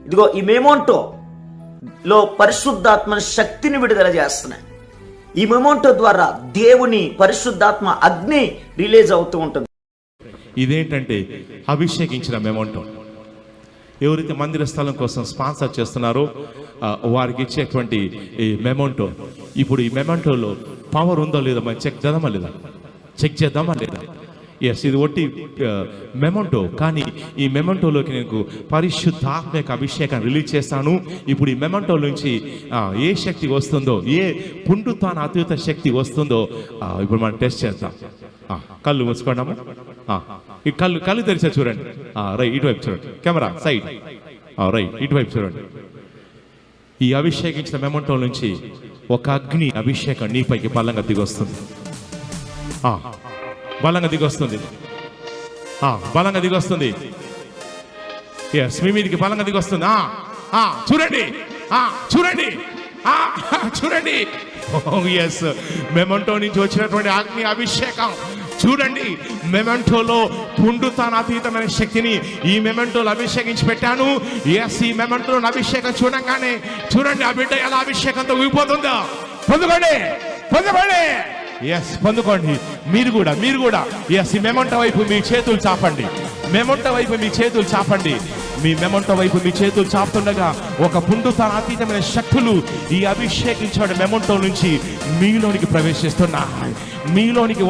ఇదిగో ఈ మెమోంటో లో పరిశుద్ధాత్మ శక్తిని విడుదల చేస్తున్నాయి. ఈ మెమోంటో ద్వారా దేవుని పరిశుద్ధాత్మ అగ్ని రిలీజ్ అవుతూ ఉంటుంది. ఇదేంటంటే అభిషేకించిన మెమోంటో. ఎవరైతే మందిర స్థలం కోసం స్పాన్సర్ చేస్తున్నారో వారికి ఇచ్చేటువంటి ఈ మెమోంటో. ఇప్పుడు ఈ మెమోంటోలో పవర్ ఉందో లేదో మనం చెక్ చేద్దామా లేదా? ఎస్, ఇది ఒట్టి మెమోంటో, కానీ ఈ మెమోంటోలోకి నేను పరిశుద్ధాత్మ యొక్క అభిషేకాన్ని రిలీజ్ చేస్తాను. ఇప్పుడు ఈ మెమోంటో నుంచి ఏ శక్తి వస్తుందో, ఏ పుండుతాన అద్భుత శక్తి వస్తుందో ఇప్పుడు మనం టెస్ట్ చేద్దాం. కళ్ళు మూసుకోండాము. ఈ కళ్ళు తెరిచా చూడండి. రైట్, ఇటువైపు చూడండి. Camera side. రైట్, ఇటువైపు చూడండి. ఈ అభిషేకించిన మెమోంటో నుంచి ఒక అగ్ని అభిషేకం నీపైకి బలంగా దిగొస్తుంది. బలంగా దిగొస్తుంది. ఎస్, మీ మీదికి బలంగా దిగొస్తుంది. చూడండి. ఎస్, మెమోంటో నుంచి వచ్చినటువంటి అగ్ని అభిషేకం చూడండి. మెమోంటోలో పుండుతాన అతీతమైన శక్తిని ఈ మెమోంటోలో అభిషేకించి పెట్టాను. ఎస్, ఈ మెమోంటోలో అభిషేకం చూడంగానే చూడండి ఆ బిడ్డ ఎలా అభిషేకంతో ఊగిపోతుందో. పొందుకోండి. ఎస్, పొందుకోండి. మీరు కూడా ఎస్, ఈ మెమోంటో వైపు మీ చేతులు చాపండి. మీ మెమోంటో వైపు మీ చేతులు చాపుతుండగా ఒక పుండుతాన అతీతమైన శక్తులు ఈ అభిషేకించిన మెమోంటో నుంచి మీలోనికి ప్రవేశిస్తున్నాయి, మీలోనికి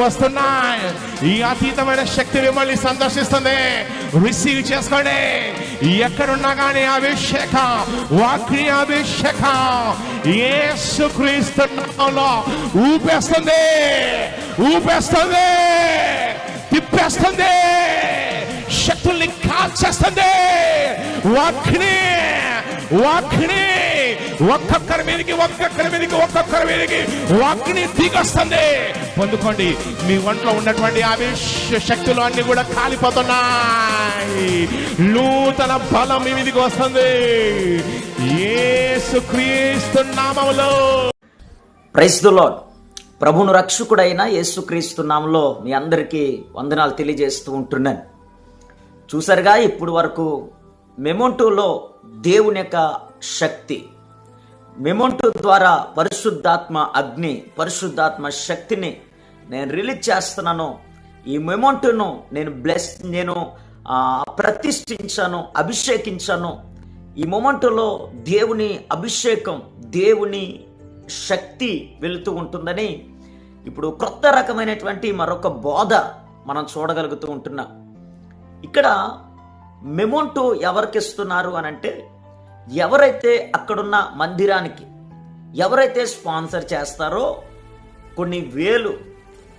వస్తున్నాయి. ఈ అతీతమైన శక్తి మిమ్మల్ని సందర్శిస్తుంది. రిసీవ్ చేసుకోండి. ఎక్కడున్నా కానీ అభిషేకం, వాక్య అభిషేకం యేసుక్రీస్తు నామములో ఊపేస్తుంది, తిప్పేస్తుంది, శక్తుల్ని కాల్చేస్తుంది. వాక్ని ఒక్కొక్కరి మీదకి వాక్ని దిగొస్తుంది. పొందుకోండి. మీ ఒంట్లో ఉన్నటువంటి శక్తులు అన్ని కూడా కాలిపోతున్నాయి. నూతన బలం మీ మీదకి వస్తుంది యేసుక్రీస్తు నామములో. Praise the lord. ప్రభువును రక్షకుడైన యేసుక్రీస్తు నామములో మీ అందరికీ వందనాలు తెలియజేస్తూ ఉంటున్నాను. చూసారుగా, ఇప్పుడు వరకు మెమోంటోలో దేవుని యొక్క శక్తి, మెమోంటో ద్వారా పరిశుద్ధాత్మ అగ్ని, పరిశుద్ధాత్మ శక్తిని నేను రిలీజ్ చేస్తున్నాను. ఈ మెమోంటోను నేను ప్రతిష్ఠించాను, అభిషేకించాను. ఈ మొమెంటోలో దేవుని అభిషేకం, దేవుని శక్తి వెళుతూ ఉంటుందని ఇప్పుడు కొత్త రకమైనటువంటి మరొక బోధ మనం చూడగలుగుతూ ఉంటున్నాం. ఇక్కడ మెమోంటో ఎవరికి ఇస్తున్నారు అని అంటే, ఎవరైతే అక్కడున్న మందిరానికి ఎవరైతే స్పాన్సర్ చేస్తారో కొన్ని వేలు,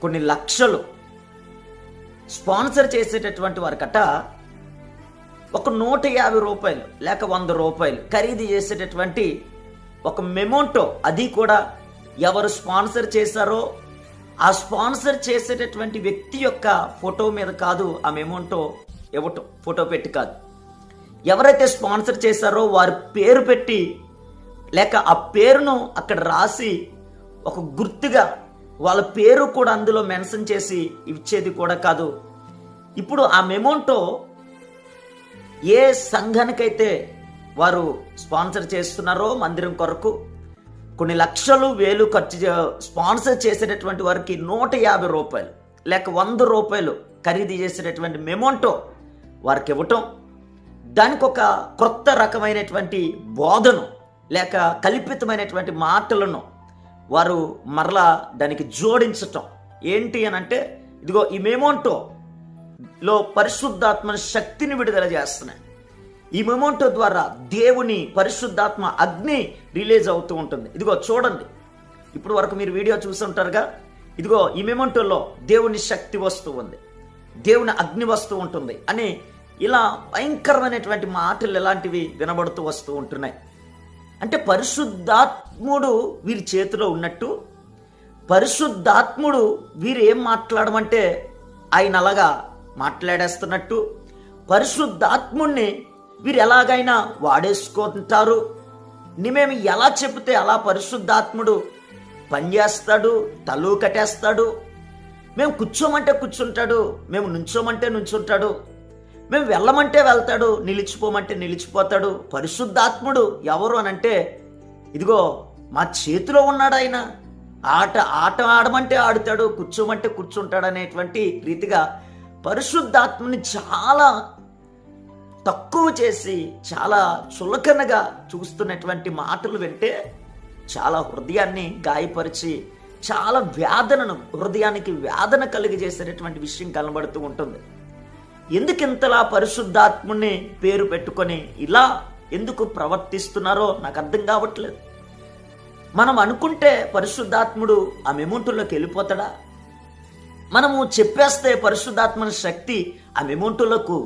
కొన్ని లక్షలు స్పాన్సర్ చేసేటటువంటి వారికట ఒక 150 రూపాయలు లేక 100 రూపాయలు ఖరీదు చేసేటటువంటి ఒక మెమోంటో, అది కూడా ఎవరు స్పాన్సర్ చేశారో ఆ స్పాన్సర్ చేసేటటువంటి వ్యక్తి యొక్క ఫోటో మీద కాదు ఆ మెమోంటో ఇవ్వటం, ఫోటో పెట్టి కాదు. ఎవరైతే స్పాన్సర్ చేశారో వారి పేరు పెట్టి లేక ఆ పేరును అక్కడ రాసి ఒక గుర్తుగా వాళ్ళ పేరు కూడా అందులో మెన్షన్ చేసి ఇచ్చేది కూడా కాదు. ఇప్పుడు ఆ మెమోంటో ఏ సంఘానికైతే వారు స్పాన్సర్ చేస్తున్నారో మందిరం కొరకు కొన్ని లక్షలు వేలు ఖర్చు స్పాన్సర్ చేసేటటువంటి వారికి 150 రూపాయలు లేక 100 రూపాయలు ఖరీదు చేసేటటువంటి మెమోంటో వారికి ఇవ్వటం, దానికి ఒక కొత్త రకమైనటువంటి బోధను లేక కల్పితమైనటువంటి మాటలను వారు మరలా దానికి జోడించటం. ఏంటి అని అంటే, ఇదిగో ఈ మెమోంటోలో పరిశుద్ధాత్మ శక్తిని విడుదల చేస్తున్నాయి. ఈ మెమోంటో ద్వారా దేవుని పరిశుద్ధాత్మ అగ్ని రిలీజ్ అవుతూ ఉంటుంది. ఇదిగో చూడండి, ఇప్పుడు వరకు మీరు వీడియో చూస్తుంటారుగా. ఇదిగో ఈ మెమోంటోలో దేవుని శక్తి వస్తూ ఉంది, దేవుని అగ్ని వస్తూ ఉంటుంది అని ఇలా భయంకరమైనటువంటి మాటలు ఇలాంటివి వినబడుతూ వస్తూ ఉంటున్నాయి. అంటే పరిశుద్ధాత్ముడు వీరి చేతిలో ఉన్నట్టు, పరిశుద్ధాత్ముడు వీరు ఏం మాట్లాడమంటే ఆయన అలాగా మాట్లాడేస్తున్నట్టు, పరిశుద్ధాత్ముడిని వీరు ఎలాగైనా వాడేసుకుంటారు. మేము ఎలా చెబితే అలా పరిశుద్ధాత్ముడు పనిచేస్తాడు, తలు కట్టేస్తాడు. మేము కూర్చోమంటే కూర్చుంటాడు, మేము నుంచోమంటే నుంచుంటాడు, మేము వెళ్ళమంటే వెళ్తాడు, నిలిచిపోమంటే నిలిచిపోతాడు. పరిశుద్ధాత్ముడు ఎవరు అనంటే, ఇదిగో మా చేతిలో ఉన్నాడు ఆయన. ఆట ఆడమంటే ఆడుతాడు, కూర్చోమంటే కూర్చుంటాడు అనేటువంటి రీతిగా పరిశుద్ధాత్మని చాలా తక్కువ చేసి చాలా చులకనగా చూస్తున్నటువంటి మాటలు వింటే చాలా హృదయాన్ని గాయపరిచి చాలా హృదయానికి వేదన కలిగజేసేటటువంటి విషయం కనబడుతూ ఉంటుంది. ఎందుకు ఇంతలా పరిశుద్ధాత్ముని పేరు పెట్టుకొని ఇలా ఎందుకు ప్రవర్తిస్తున్నారో నాకు అర్థం కావట్లేదు. మనం అనుకుంటే పరిశుద్ధాత్ముడు ఆ మెమోంటులోకి వెళ్ళిపోతాడా? మనము చెప్పేస్తే పరిశుద్ధాత్మని శక్తి ఆ మెమోంటులకు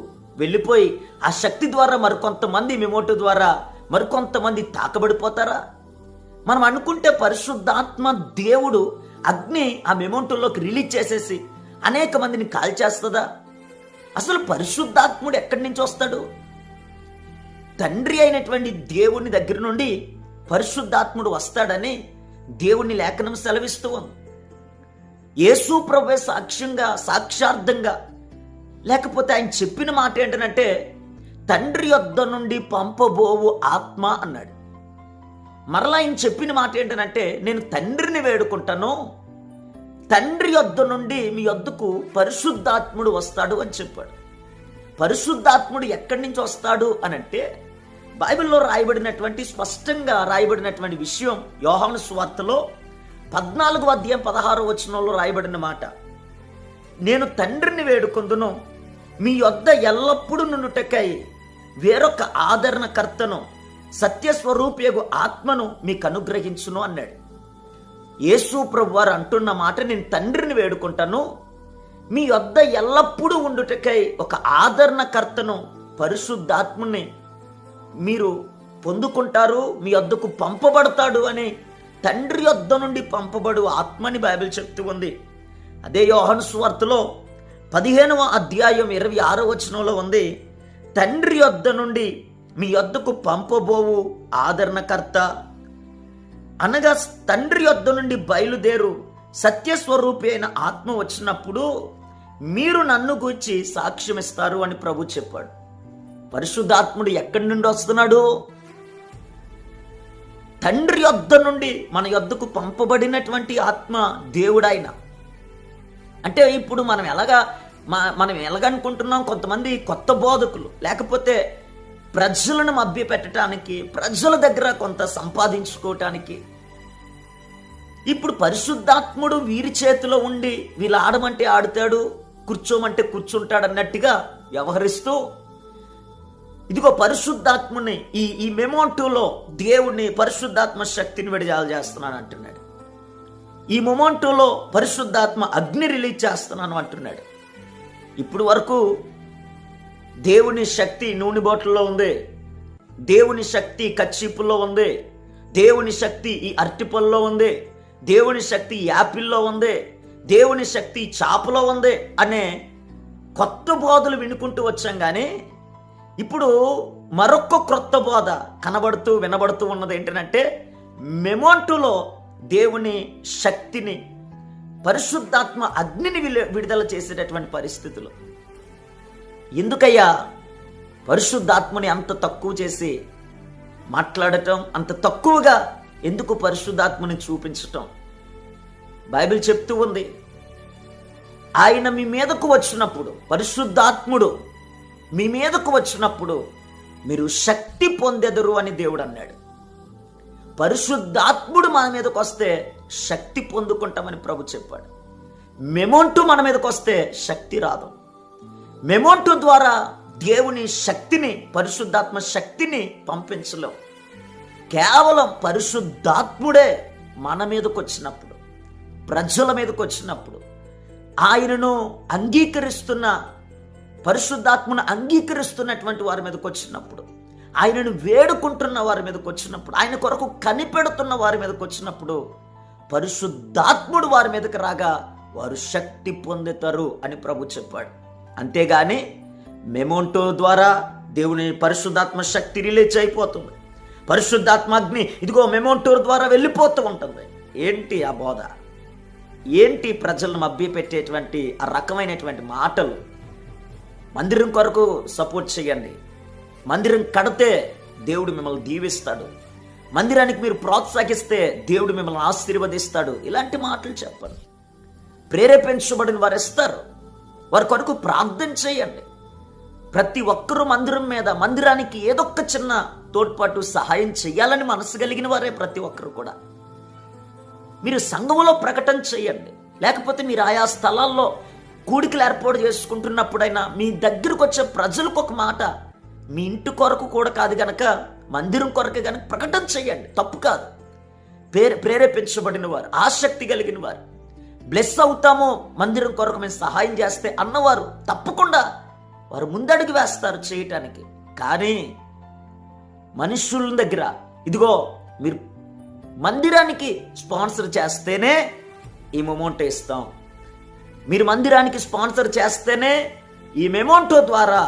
వెళ్ళిపోయి ఆ శక్తి ద్వారా మరికొంతమంది మెమోంటు ద్వారా మరికొంతమంది తాకబడిపోతారా? మనం అనుకుంటే పరిశుద్ధాత్మ దేవుడు అగ్ని ఆ మెమోంటులోకి రిలీజ్ చేసేసి అనేక మందిని కాల్చేస్తుందా? అసలు పరిశుద్ధాత్ముడు ఎక్కడి నుంచి వస్తాడు? తండ్రి అయినటువంటి దేవుని దగ్గర నుండి పరిశుద్ధాత్ముడు వస్తాడని దేవుని లేఖనం సెలవిస్తూ ఉంది. యేసు ప్రభువే సాక్షార్థంగా లేకపోతే ఆయన చెప్పిన మాట ఏంటంటే, తండ్రి యొద్ద నుండి పంపబోవు ఆత్మ అన్నాడు. మరలా ఆయన చెప్పిన మాట ఏంటంటే, నేను తండ్రిని వేడుకుంటాను, తండ్రి యొద్ద నుండి మీ యొద్దకు పరిశుద్ధాత్ముడు వస్తాడు అని చెప్పాడు. పరిశుద్ధాత్ముడు ఎక్కడి నుంచి వస్తాడు అనంటే, బైబిల్లో రాయబడినటువంటి స్పష్టంగా రాయబడినటువంటి విషయం యోహాను సువార్తలో 14వ అధ్యాయం 16వ వచనంలో రాయబడిన మాట, నేను తండ్రిని వేడుకొందును, మీ యొద్ద ఎల్లప్పుడూ నుండుటకై వేరొక ఆదరణకర్తను సత్యస్వరూపియగు ఆత్మను మీకు అనుగ్రహించును అన్నాడు. యేసు ప్రభు వారు అంటున్న మాట, నేను తండ్రిని వేడుకుంటాను, మీ యొద్ద ఎల్లప్పుడూ ఉండుటకై ఒక ఆదరణకర్తను పరిశుద్ధాత్మని మీరు పొందుకుంటారు, మీ యొద్దకు పంపబడతాడు అని తండ్రి యొద్ద నుండి పంపబడు ఆత్మని బైబిల్ చెప్తూ ఉంది. అదే యోహాను సువార్తలో 15వ అధ్యాయం 26వ వచనంలో ఉంది, తండ్రి యొద్ద నుండి మీ యొద్దకు పంపబోవు ఆదరణకర్త అనగా తండ్రి యొద్ద నుండి బయలుదేరు సత్యస్వరూపి అయిన ఆత్మ వచ్చినప్పుడు మీరు నన్ను గూర్చి సాక్ష్యం ఇస్తారు అని ప్రభు చెప్పాడు. పరిశుద్ధాత్ముడు ఎక్కడి నుండి వస్తున్నాడు? తండ్రి యొద్ద నుండి మన యొద్దకు పంపబడినటువంటి ఆత్మ దేవుడాయన. అంటే ఇప్పుడు మనం ఎలాగనుకుంటున్నాం, కొంతమంది కొత్త బోధకులు లేకపోతే ప్రజలను మభ్యపెట్టడానికి, ప్రజల దగ్గర కొంత సంపాదించుకోవటానికి ఇప్పుడు పరిశుద్ధాత్ముడు వీరి చేతిలో ఉండి వీళ్ళు ఆడమంటే ఆడుతాడు, కూర్చోమంటే కూర్చుంటాడు అన్నట్టుగా వ్యవహరిస్తూ, ఇదిగో పరిశుద్ధాత్మని ఈ మెమోంటోలో దేవుణ్ణి పరిశుద్ధాత్మ శక్తిని విడుదల చేస్తున్నాను అంటున్నాడు. ఈ మొమెంటోలో పరిశుద్ధాత్మ అగ్ని రిలీజ్ చేస్తున్నాను అంటున్నాడు. ఇప్పుడు వరకు దేవుని శక్తి నూనె బాటిల్లో ఉంది, దేవుని శక్తి కచ్చిపుల్లో ఉంది, దేవుని శక్తి ఈ అరటిపల్లో ఉంది, దేవుని శక్తి యాపిల్లో ఉంది, దేవుని శక్తి చాపలో ఉంది అనే కొత్త బోధలు వినుకుంటూ వచ్చాం. కానీ ఇప్పుడు మరొక క్రొత్త బోధ వినబడుతూ ఉన్నది ఏంటంటే, మెమోంటోలో దేవుని శక్తిని పరిశుద్ధాత్మ అగ్నిని విడుదల చేసేటటువంటి పరిస్థితులు. ఎందుకయ్యా పరిశుద్ధాత్మని అంత తక్కువ చేసి మాట్లాడటం, అంత తక్కువగా ఎందుకు పరిశుద్ధాత్మని చూపించటం? బైబిల్ చెప్తూ ఉంది, ఆయన మీ మీదకు వచ్చినప్పుడు, పరిశుద్ధాత్ముడు మీ మీదకు వచ్చినప్పుడు మీరు శక్తి పొందెదరు అని దేవుడు అన్నాడు. పరిశుద్ధాత్ముడు మన మీదకు వస్తే శక్తి పొందుకుంటామని ప్రభు చెప్పాడు. మెమోంటో మన మీదకు వస్తే శక్తి రాదు. మెమోంటో ద్వారా దేవుని శక్తిని, పరిశుద్ధాత్మ శక్తిని పంపించలేం. కేవలం పరిశుద్ధాత్ముడే మన మీదకు వచ్చినప్పుడు, ప్రజల మీదకు వచ్చినప్పుడు, ఆయనను అంగీకరిస్తున్న, పరిశుద్ధాత్మను అంగీకరిస్తున్నటువంటి వారి మీదకి వచ్చినప్పుడు, ఆయనను వేడుకుంటున్న వారి మీదకి వచ్చినప్పుడు, ఆయన కొరకు కనిపెడుతున్న వారి మీదకి వచ్చినప్పుడు పరిశుద్ధాత్ముడు వారి మీదకి రాగా వారు శక్తి పొందుతారు అని ప్రభు చెప్పాడు. అంతేగాని మెమోంటో ద్వారా దేవుని పరిశుద్ధాత్మ శక్తి రిలీజ్ అయిపోతుంది, పరిశుద్ధాత్మ అగ్ని ఇదిగో మెమోంటో ద్వారా వెళ్ళిపోతూ ఉంటుంది. ఏంటి ఆ బోధ? ఏంటి ప్రజలను మభ్యపెట్టేటువంటి ఆ రకమైనటువంటి మాటలు? మందిరం కొరకు సపోర్ట్ చేయండి. మందిరం కడితే దేవుడు మిమ్మల్ని దీవిస్తాడు. మందిరానికి మీరు ప్రోత్సహిస్తే దేవుడు మిమ్మల్ని ఆశీర్వదిస్తాడు. ఇలాంటి మాటలు చెప్పండి. ప్రేరేపించబడిన వారు ఇస్తారు. వారి కొరకు ప్రార్థన చేయండి. ప్రతి ఒక్కరూ మందిరానికి ఏదొక్క చిన్న తోడ్పాటు సహాయం చేయాలని మనసు కలిగిన వారే ప్రతి ఒక్కరు కూడా. మీరు సంఘంలో ప్రకటన చేయండి. లేకపోతే మీరు ఆయా స్థలాల్లో కూడికలు ఏర్పాటు చేసుకుంటున్నప్పుడైనా మీ దగ్గరకు వచ్చే ప్రజలకు ఒక మాట, మీ ఇంటి కొరకు కూడా కాదు గనక మందిరం కొరకు కనుక ప్రకటన చేయండి. తప్పు కాదు. ప్రేరేపించబడిన వారు, ఆసక్తి కలిగిన వారు, బ్లెస్ అవుతామో మందిరం కొరకు మేము సహాయం చేస్తే అన్నవారు తప్పకుండా వారు ముందడుగు వేస్తారు చేయటానికి. కానీ మనుషుల దగ్గర ఇదిగో మీరు మందిరానికి స్పాన్సర్ చేస్తేనే ఈ మొమెంటో ఇస్తాం, మీరు మందిరానికి స్పాన్సర్ చేస్తేనే ఈ మెమోంటో ద్వారా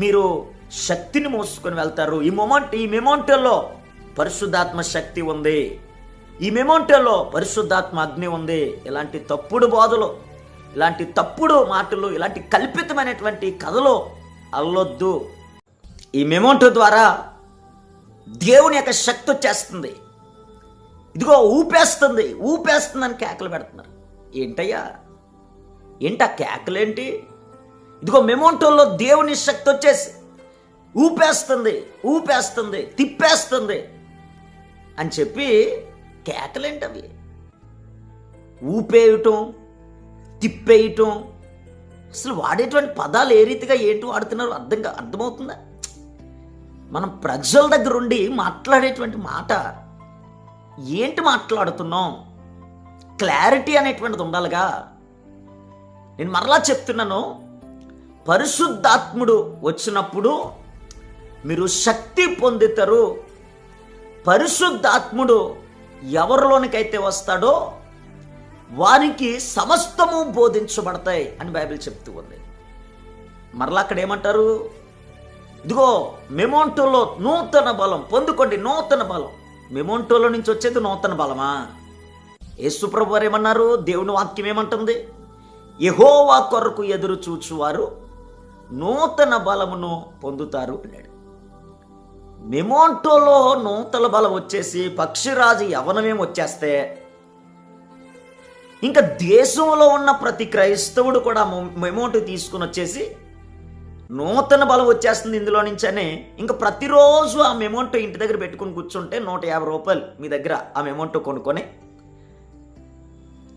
మీరు శక్తిని మోసుకొని వెళ్తారు, ఈ మెమోంటోలో పరిశుద్ధాత్మ శక్తి ఉంది, ఈ మెమోంటోలో పరిశుద్ధాత్మ అగ్ని ఉంది. ఇలాంటి తప్పుడు బోధలు, ఇలాంటి తప్పుడు మాటలు, ఇలాంటి కల్పితమైనటువంటి కథలు అల్లొద్దు. ఈ మెమోంటో ద్వారా దేవుని యొక్క శక్తి వచ్చేస్తుంది. ఇదిగో ఊపేస్తుంది అని కేకలు పెడుతున్నారు. ఏంటయ్యా, ఏంటి ఆ కేకలేంటి? ఇదిగో మెమోంటోలో దేవుని శక్తి వచ్చేసి ఊపేస్తుంది తిప్పేస్తుంది అని చెప్పి కేకలేంటి అవి? ఊపేయటం, తిప్పేయటం, అసలు వాడేటువంటి పదాలు ఏ రీతిగా ఏంటి వాడుతున్నారో అర్థమవుతుందా? మనం ప్రజల దగ్గర ఉండి మాట్లాడేటువంటి మాట ఏంటి మాట్లాడుతున్నాం? క్లారిటీ అనేటువంటిది ఉండాలిగా. నేను మరలా చెప్తున్నాను, పరిశుద్ధాత్ముడు వచ్చినప్పుడు మీరు శక్తి పొందుతారు. పరిశుద్ధాత్ముడు ఎవరిలోనికైతే వస్తాడో వారికి సమస్తము బోధించబడతాయి అని బైబిల్ చెప్తూ ఉంది. మరలా అక్కడ ఏమంటారు? ఇదిగో మెమోంటోలో నూతన బలం పొందుకోండి. నూతన బలం మెమోంటోలో నుంచి వచ్చేది నూతన బలమా? యేసుప్రభు వారు ఏమన్నారు? దేవుని వాక్యం ఏమంటుంది? యెహోవా కొరకు ఎదురు చూచువారు నూతన బలమును పొందుతారు అన్నాడు. మెమోంటోలో నూతన బలం వచ్చేసి పక్షిరాజు యవనమేం వచ్చేస్తే ఇంకా దేశంలో ఉన్న ప్రతి క్రైస్తవుడు కూడా మెమోంటో తీసుకుని వచ్చేసి నూతన బలం వచ్చేస్తుంది ఇందులో నుంచి అని ఇంకా ప్రతిరోజు ఆ మెమోంటో ఇంటి దగ్గర పెట్టుకుని కూర్చుంటే 150 రూపాయలు మీ దగ్గర ఆ మెమోంటో కొనుక్కొని,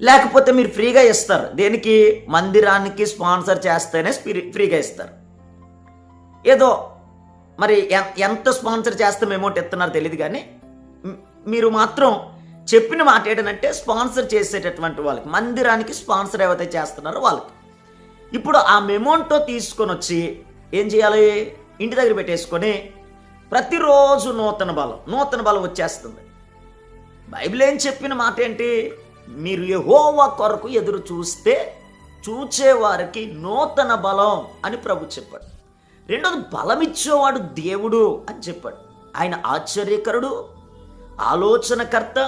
లేకపోతే మీరు ఫ్రీగా ఇస్తారు. దేనికి? మందిరానికి స్పాన్సర్ చేస్తేనే ఫ్రీగా ఇస్తారు. ఏదో మరి ఎంత స్పాన్సర్ చేస్తే మెమోంటో ఇస్తున్నారో తెలియదు, కానీ మీరు మాత్రం చెప్పిన మాట ఏంటంటే స్పాన్సర్ చేసేటటువంటి వాళ్ళకి, మందిరానికి స్పాన్సర్ ఏవైతే చేస్తున్నారో వాళ్ళకి ఇప్పుడు ఆ మెమోంటో తీసుకొని వచ్చి ఏం చేయాలి? ఇంటి దగ్గర పెట్టేసుకొని ప్రతిరోజు నూతన బలం వచ్చేస్తుంది. బైబిల్ ఏం చెప్పిన మాట ఏంటి? మీరు యెహోవా కొరకు ఎదురు చూచేవారికి నూతన బలం అని ప్రభు చెప్పాడు. రెండోది, బలమిచ్చేవాడు దేవుడు అని చెప్పాడు. ఆయన ఆశ్చర్యకరుడు, ఆలోచనకర్త,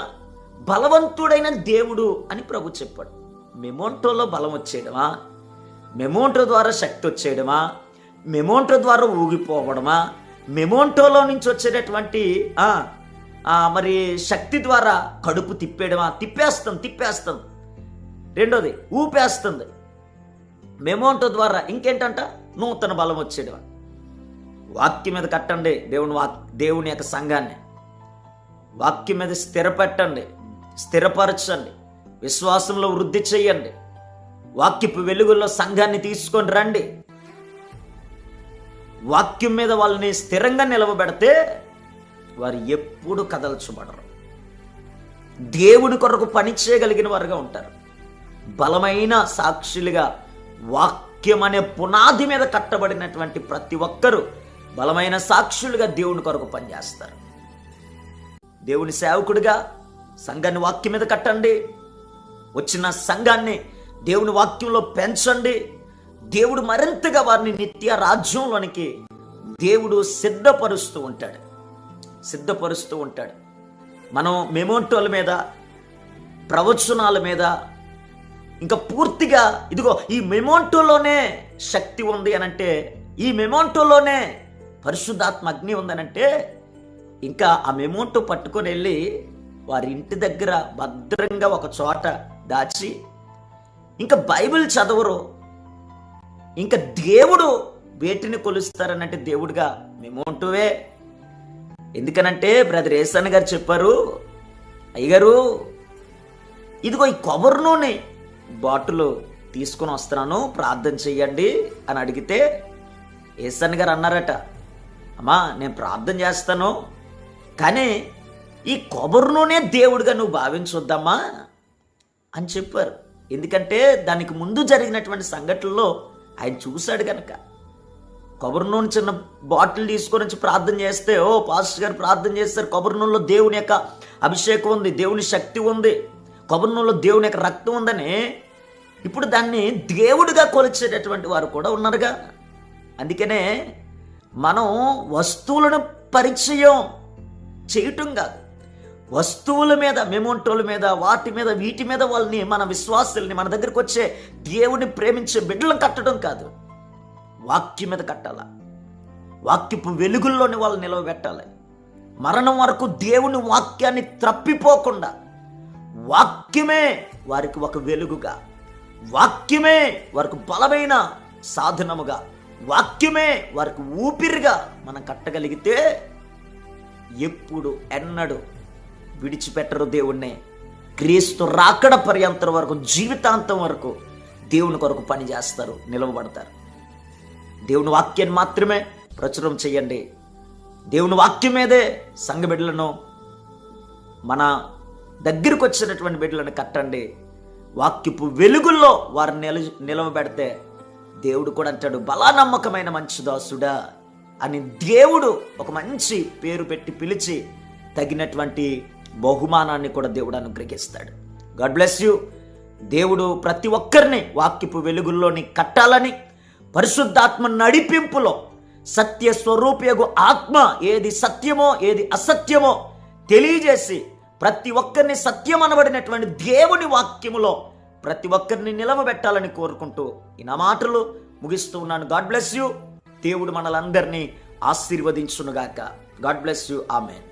బలవంతుడైన దేవుడు అని ప్రభు చెప్పాడు. మెమోంటోలో బలం వచ్చేయడమా? మెమోంటో ద్వారా శక్తి వచ్చేయడమా? మెమోంటో ద్వారా ఊగిపోవడమా? మెమోంటోలో నుంచి వచ్చేటటువంటి మరి శక్తి ద్వారా కడుపు తిప్పేయడమా? తిప్పేస్తుంది. రెండోది ఊపేస్తుంది. మెమోంటో ద్వారా ఇంకేంటంట? నూతన బలం వచ్చేయడమా? వాక్యం మీద కట్టండి దేవుని యొక్క సంఘాన్ని. వాక్యం మీద స్థిరపరచండి. విశ్వాసంలో వృద్ధి చెయ్యండి. వాక్యపు వెలుగుల్లో సంఘాన్ని తీసుకొని రండి. వాక్యం మీద వాళ్ళని స్థిరంగా నిలవబెడితే వారు ఎప్పుడు కదల్చబడరు. దేవుని కొరకు పని చేయగలిగిన వారుగా ఉంటారు. బలమైన సాక్షులుగా వాక్యం అనే పునాది మీద కట్టబడినటువంటి ప్రతి ఒక్కరూ బలమైన సాక్షులుగా దేవుని కొరకు పనిచేస్తారు. దేవుని సేవకుడిగా సంఘాన్ని వాక్యం మీద కట్టండి. వచ్చిన సంఘాన్ని దేవుని వాక్యంలో పెంచండి. దేవుడు మరింతగా వారిని నిత్య రాజ్యంలోనికి దేవుడు సిద్ధపరుస్తూ ఉంటాడు. మనం మెమోంటోల మీద, ప్రవచనాల మీద ఇంకా పూర్తిగా ఇదిగో ఈ మెమోంటోలోనే శక్తి ఉంది అని అంటే ఈ మెమోంటోలోనే పరిశుద్ధాత్మ అగ్ని ఉందనంటే ఇంకా ఆ మెమోంటో పట్టుకొని వెళ్ళి వారి ఇంటి దగ్గర భద్రంగా ఒక చోట దాచి ఇంకా బైబిల్ చదవరు, ఇంకా దేవుడు వేటిని కొలుస్తారనంటే దేవుడిగా మెమోంటోవే. ఎందుకనంటే బ్రదర్ ఏసన్ గారు చెప్పారు, అయ్యగారు ఇదిగో ఈ కొబ్బరి నూనె బాటిల్ తీసుకొని వస్తున్నాను, ప్రార్థన చెయ్యండి అని అడిగితే ఏసన్ గారు అన్నారట, అమ్మా నేను ప్రార్థన చేస్తాను, కానీ ఈ కొబ్బరి నూనె దేవుడిగా నువ్వు భావించొద్దమ్మా అని చెప్పారు. ఎందుకంటే దానికి ముందు జరిగినటువంటి సంఘటనలో ఆయన చూశాడు కనుక. కొబ్బరి నూనె చిన్న బాటిల్ తీసుకొని వచ్చి ప్రార్థన చేస్తే, ఓ పాస్టర్ గారు ప్రార్థన చేస్తారు, కొబ్బరి నూనెలో దేవుని యొక్క అభిషేకం ఉంది, దేవుని శక్తి ఉంది, కొబ్బరి నూనెలో దేవుని యొక్క రక్తం ఉందని ఇప్పుడు దాన్ని దేవుడిగా కొలిచేటటువంటి వారు కూడా ఉన్నారుగా. అందుకనే మనం వస్తువులను పరిచయం చేయటం కాదు, వస్తువుల మీద, మెమోంటోల మీద, వాటి మీద, వీటి మీద వాళ్ళని, మన విశ్వాసుల్ని, మన దగ్గరికి వచ్చే దేవుని ప్రేమించే బిడ్డలను కట్టడం కాదు, వాక్యం మీద కట్టాల. వాక్యపు వెలుగుల్లోని వాళ్ళు నిలవబెట్టాలి. మరణం వరకు దేవుని వాక్యాన్ని త్రప్పిపోకుండా వాక్యమే వారికి ఒక వెలుగుగా, వాక్యమే వారికి బలమైన సాధనముగా, వాక్యమే వారికి ఊపిరిగా మనం కట్టగలిగితే ఎప్పుడు ఎన్నడూ విడిచిపెట్టరు దేవుణ్ణి. క్రీస్తు రాకడ పర్యంతం వరకు, జీవితాంతం వరకు దేవుని కొరకు పని చేస్తారు, నిలవబడతారు. దేవుని వాక్యాన్ని మాత్రమే ప్రచురం చేయండి. దేవుని వాక్యం మీదే సంఘ బిడ్డలను, మన దగ్గరకు వచ్చినటువంటి బిడ్డలను కట్టండి. వాక్యపు వెలుగుల్లో వారిని నిలవబెడితే దేవుడు కూడా అంటాడు, బలా నమ్మకమైన మంచి దాసుడా అని దేవుడు ఒక మంచి పేరు పెట్టి పిలిచి తగినటువంటి బహుమానాన్ని కూడా దేవుడు అనుగ్రహిస్తాడు. God bless you. దేవుడు ప్రతి ఒక్కరిని వాక్యపు వెలుగుల్లోని కట్టాలని, పరిశుద్ధాత్మ నడిపింపులో సత్య స్వరూపయగు ఆత్మ ఏది సత్యమో ఏది అసత్యమో తెలియజేసి ప్రతి ఒక్కరిని సత్యం అనబడినటువంటి దేవుని వాక్యములో ప్రతి ఒక్కరిని నిలవబెట్టాలని కోరుకుంటూ ఈ నా మాటలు ముగిస్తూ ఉన్నాను. God bless you. దేవుడు మనలందరినీ ఆశీర్వదించునుగాక. God bless you. ఆమెన్.